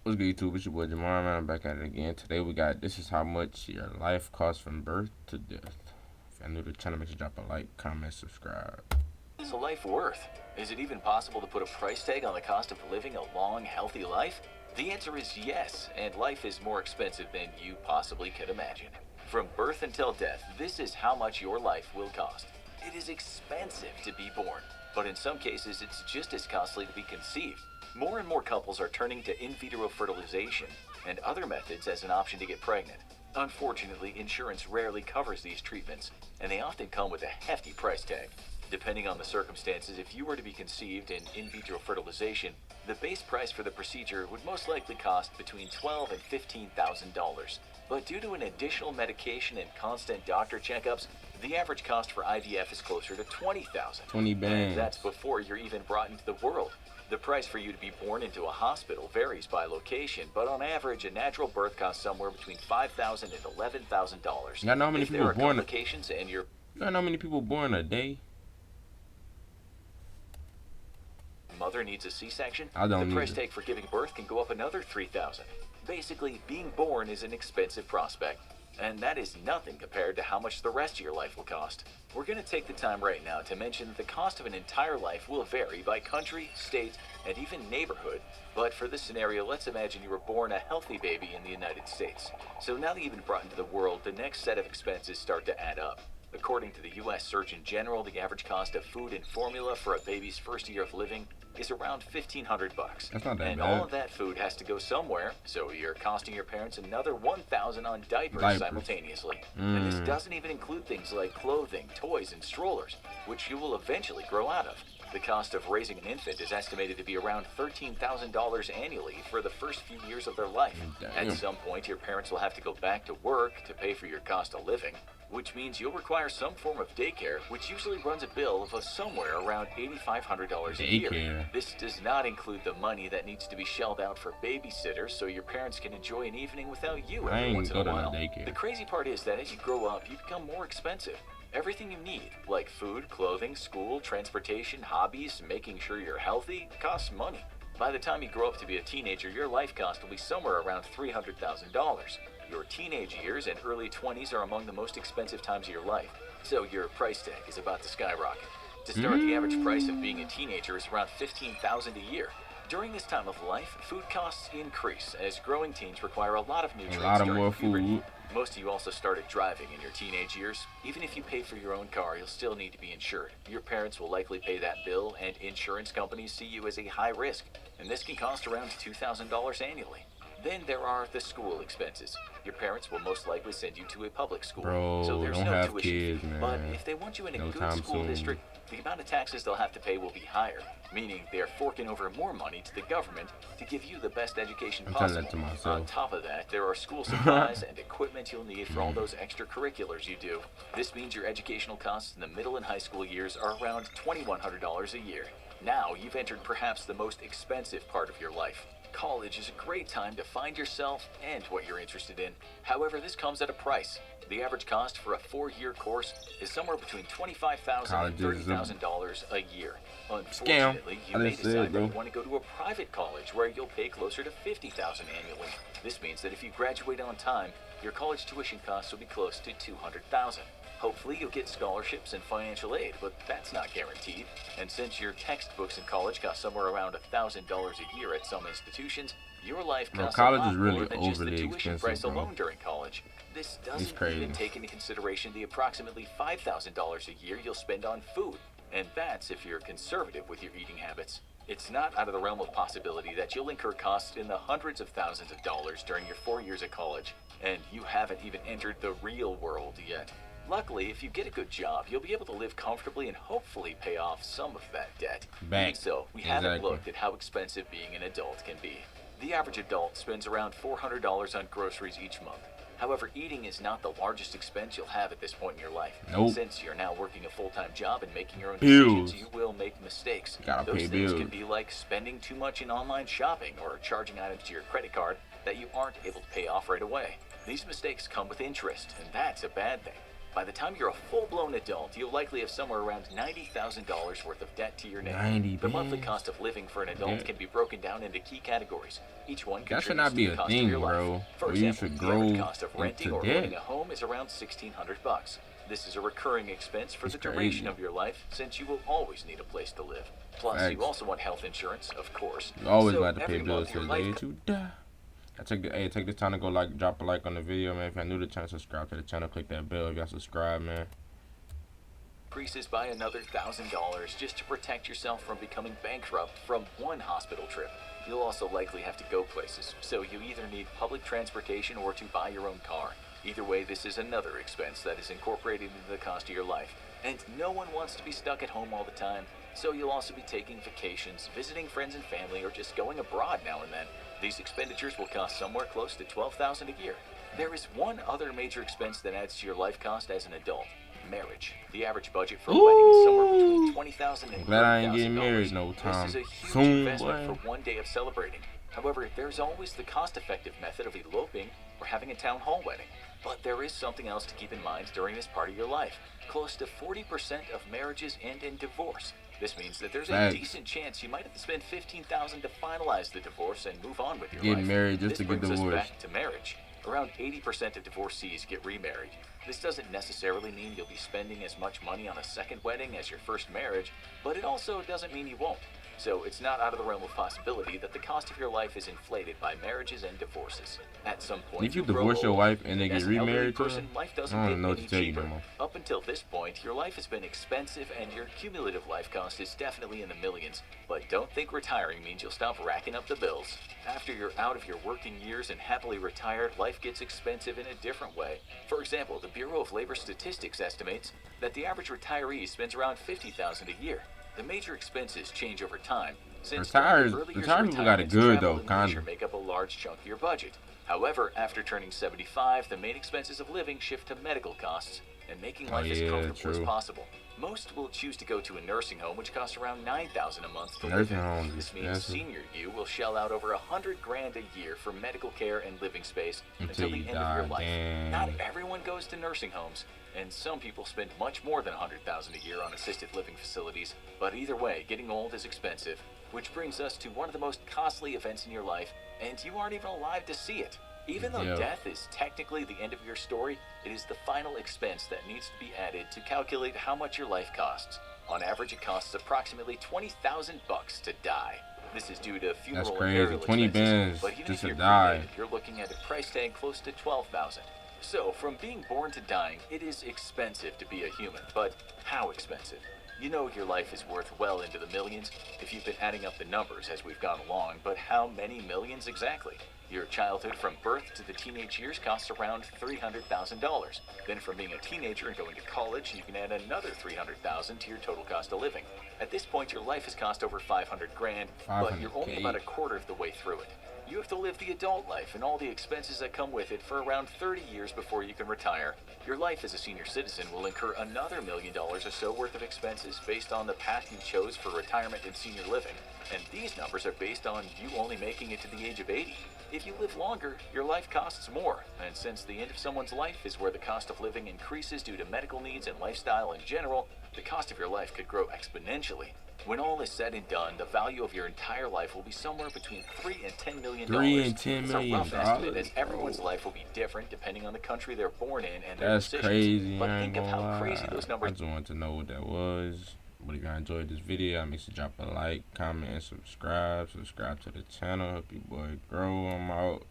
What's good, YouTube? It's your boy Jamar, man. I'm back at it again. Today we got this is how much your life costs from birth to death. If you're new to the channel, make sure you drop a like, comment, subscribe. What is a life worth? Is it even possible to put a price tag on the cost of living a long, healthy life? The answer is yes, and life is more expensive than you possibly could imagine. From birth until death, this is how much your life will cost. It is expensive to be born, but in some cases it's just as costly to be conceived. More and more couples are turning to in vitro fertilization and other methods as an option to get pregnant. Unfortunately, insurance rarely covers these treatments, and they often come with a hefty price tag. Depending on the circumstances, if you were to be conceived in vitro fertilization, the base price for the procedure would most likely cost between $12,000 and $15,000. But due to an additional medication and constant doctor checkups, the average cost for IVF is closer to $20,000. 20 bands. And that's before you're even brought into the world. The price for you to be born into a hospital varies by location, but on average, a natural birth costs somewhere between $5,000 and $11,000. Y'all know how many if people there are born? complications and your Y'all know how many people born a day? mother needs a C-section, I don't the price either. tag for giving birth can go up another $3,000. Basically, being born is an expensive prospect, and that is nothing compared to how much the rest of your life will cost. We're going to take the time right now to mention that the cost of an entire life will vary by country, state, and even neighborhood. But for this scenario, let's imagine you were born a healthy baby in the United States. So now that you've been brought into the world, the next set of expenses start to add up. According to the U.S. Surgeon General, the average cost of food and formula for a baby's first year of living is around $1,500. That's not that and bad. all of that food has to go somewhere, so you're costing your parents another $1,000 on diapers simultaneously. And this doesn't even include things like clothing, toys, and strollers, which you will eventually grow out of. The cost of raising an infant is estimated to be around $13,000 annually for the first few years of their life. Damn. At some point, your parents will have to go back to work to pay for your cost of living, which means you'll require some form of daycare, which usually runs a bill of somewhere around $8,500 a year. Daycare. This does not include the money that needs to be shelled out for babysitters so your parents can enjoy an evening without you I every ain't once in go a to no while. daycare. The crazy part is that as you grow up, you become more expensive. Everything you need, like food, clothing, school, transportation, hobbies, making sure you're healthy, costs money. By the time you grow up to be a teenager, your life cost will be somewhere around $300,000. Your teenage years and early 20s are among the most expensive times of your life, so your price tag is about to skyrocket. To start, the average price of being a teenager is around $15,000 a year. During this time of life, food costs increase as growing teens require a lot of nutrients A lot of during more puberty. food. Most of you also started driving in your teenage years. Even if you pay for your own car, you'll still need to be insured. Your parents will likely pay that bill, and insurance companies see you as a high risk, and this can cost around $2,000 annually. Then there are the school expenses. Your parents will most likely send you to a public school, Bro, so there's don't no have tuition kids, fee. man. But if they want you in a No good time school soon. district, the amount of taxes they'll have to pay will be higher, meaning they're forking over more money to the government to give you the best education I'm telling possible. that to myself. On top of that, there are school supplies and equipment you'll need for all those extracurriculars you do. This means your educational costs in the middle and high school years are around $2,100 a year. Now you've entered perhaps the most expensive part of your life. College is a great time to find yourself and what you're interested in. However, this comes at a price. The average cost for a 4-year course is somewhere between $25,000 and College is a $30,000 a year. scam. Unfortunately, you I may just decide said, that you bro. want to go to a private college where you'll pay closer to $50,000 annually. This means that if you graduate on time, your college tuition costs will be close to $200,000. Hopefully you'll get scholarships and financial aid, but that's not guaranteed. And since your textbooks in college cost somewhere around $1,000 a year at some institutions, your life Bro, costs college a lot is really more than just the overly tuition expensive, price bro. alone during college. This doesn't crazy. even take into consideration the approximately $5,000 a year you'll spend on food. And that's if you're conservative with your eating habits. It's not out of the realm of possibility that you'll incur costs in the hundreds of thousands of dollars during your 4 years at college, and you haven't even entered the real world yet. Luckily, if you get a good job, you'll be able to live comfortably and hopefully pay off some of that debt. Back. Even so, we haven't Exactly. looked at how expensive being an adult can be. The average adult spends around $400 on groceries each month. However, eating is not the largest expense you'll have at this point in your life. Nope. Since you're now working a full-time job and making your own Bills. decisions, you will make mistakes. Gotta Those pay things bills. can be like spending too much in online shopping or charging items to your credit card that you aren't able to pay off right away. These mistakes come with interest, and that's a bad thing. By the time you're a full-blown adult, you'll likely have somewhere around $90,000 worth of debt to your name. 90 The monthly bands. cost of living for an adult Yeah. can be broken down into key categories. Each one That should contributes not be to the a cost thing, of your bro. life. For Where you example, should the average grow cost of renting into or debt. owning a home is around $1,600. This is a recurring expense for It's the duration crazy. of your life, since you will always need a place to live. Plus, Facts. you also want health insurance, of course. You always So got to pay every bills month your till the life day that you die. Take this time to go drop a like on the video, man. If you're new to the channel, subscribe to the channel, click that bell if y'all subscribe, man. increases by another $1,000 just to protect yourself from becoming bankrupt from one hospital trip. You'll also likely have to go places, so you either need public transportation or to buy your own car. Either way, this is another expense that is incorporated into the cost of your life. And no one wants to be stuck at home all the time, so you'll also be taking vacations, visiting friends and family, or just going abroad now and then. These expenditures will cost somewhere close to $12,000 a year. There is one other major expense that adds to your life cost as an adult: marriage. The average budget for a wedding is somewhere between $20,000 and Glad I ain't getting $30,000. married no time This is a huge soon, investment boy. for one day of celebrating. However, there's always the cost-effective method of eloping or having a town hall wedding. But there is something else to keep in mind during this part of your life. Close to 40% of marriages end in divorce. This means that there's a Facts. decent chance you might have to spend $15,000 to finalize the divorce and move on with your Get life. married just This to get brings us divorced. back to marriage. Around 80% of divorcees get remarried. This doesn't necessarily mean you'll be spending as much money on a second wedding as your first marriage, but it also doesn't mean you won't. So it's not out of the realm of possibility that the cost of your life is inflated by marriages and divorces. At some point, If you you'll grow divorce your old, wife and they and get as an elderly remarried to her, person, life doesn't I get don't know what any to tell you cheaper. no more. Up until this point, your life has been expensive and your cumulative life cost is definitely in the millions. But don't think retiring means you'll stop racking up the bills. After you're out of your working years and happily retired, life gets expensive in a different way. For example, the Bureau of Labor Statistics estimates that the average retiree spends around $50,000 a year. The major expenses change over time, since Retired early years people of got it retirement, good, travel though, and kinda. leisure make up a large chunk of your budget. However, after turning 75, the main expenses of living shift to medical costs and making life as yeah, comfortable as true. possible. Most will choose to go to a nursing home, which costs around $9,000 a month to live Nursing in. homes This means expensive. senior you will shell out over $100,000 a year for medical care and living space Until until the you end of your die, life. dang. Not everyone goes to nursing homes, and some people spend much more than $100,000 a year on assisted living facilities. But either way, getting old is expensive, which brings us to one of the most costly events in your life, and you aren't even alive to see it. Even though Yeah. death is technically the end of your story, it is the final expense that needs to be added to calculate how much your life costs. On average, it costs approximately $20,000 to die. This is due to funeral and crazy. burial 20 expenses, bands but even just if to you're die. cremated, you're looking at a price tag close to $12,000. So, from being born to dying, it is expensive to be a human, but how expensive? You know your life is worth well into the millions if you've been adding up the numbers as we've gone along, but how many millions exactly? Your childhood from birth to the teenage years costs around $300,000. Then from being a teenager and going to college, you can add another $300,000 to your total cost of living. At this point, your life has cost over $500,000, but you're only 500K. about a quarter of the way through it. You have to live the adult life and all the expenses that come with it for around 30 years before you can retire. Your life as a senior citizen will incur another $1 million or so worth of expenses based on the path you chose for retirement and senior living. And these numbers are based on you only making it to the age of 80. If you live longer, your life costs more. And since the end of someone's life is where the cost of living increases due to medical needs and lifestyle in general, the cost of your life could grow exponentially. When all is said and done, the value of your entire life will be somewhere between $3 and $10 million. 3 and 10 It's million a rough estimate, dollars, as everyone's bro. life will be different depending on the country they're born in and their That's decisions. crazy. But I ain't think of gonna how lie. crazy those I numbers. just wanted to know what that was. But if you enjoyed this video, make sure to drop a like, comment, and subscribe. Subscribe to the channel. Help your boy grow. I'm out.